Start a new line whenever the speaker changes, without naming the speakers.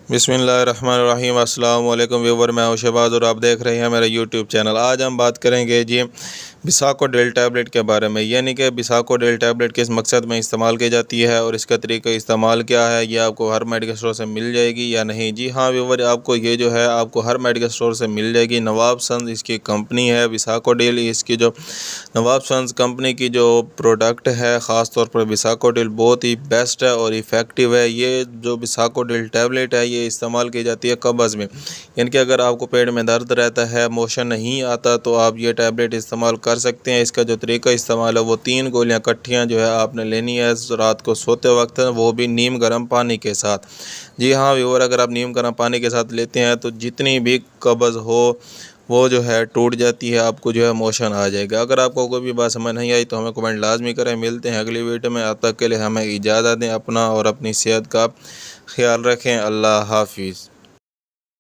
बिस्मिल्लाहिर्रहमानिर्रहीम। अस्सलाम वालेकुम व्यूवर, मैं हूं शहबाज और आप देख रहे हैं मेरा यूट्यूब चैनल। आज हम बात करेंगे जी बिसाकोडिल टैबलेट के बारे में, यानी कि बिसाकोडिल टैबलेट किस मकसद में इस्तेमाल की जाती है और इसका तरीका इस्तेमाल क्या है। ये आपको हर मेडिकल स्टोर से मिल जाएगी या नहीं? जी हाँ व्यूवर, आपको ये जो है आपको हर मेडिकल स्टोर से मिल जाएगी। नवाब सन्स इसकी कंपनी है। बिसाकोडिल इसकी जो नवाब सन्स कंपनी की जो प्रोडक्ट है, ख़ास तौर पर बिसाकोडिल बहुत ही बेस्ट है और इफ़ेक्टिव है। ये जो बिसाकोडिल टैबलेट है ये इस्तेमाल की जाती है कब्ज़ में, यानी कि अगर आपको पेट में दर्द रहता है, मोशन नहीं आता, तो आप ये टैबलेट इस्तेमाल कर सकते हैं। इसका जो तरीका इस्तेमाल है वो 3 गोलियां इकट्ठियाँ जो है आपने लेनी है रात को सोते वक्त, वो भी नीम गर्म पानी के साथ। जी हाँ व्यूअर, अगर आप नीम गर्म पानी के साथ लेते हैं तो जितनी भी कब्ज़ हो वो जो है टूट जाती है, आपको जो है मोशन आ जाएगा। अगर आपको कोई भी बात समझ नहीं आई तो हमें कमेंट लाजमी करें। मिलते हैं अगली वीडियो में, अब तक के लिए हमें इजाज़त दें। अपना और अपनी सेहत का ख्याल रखें। अल्लाह हाफिज़।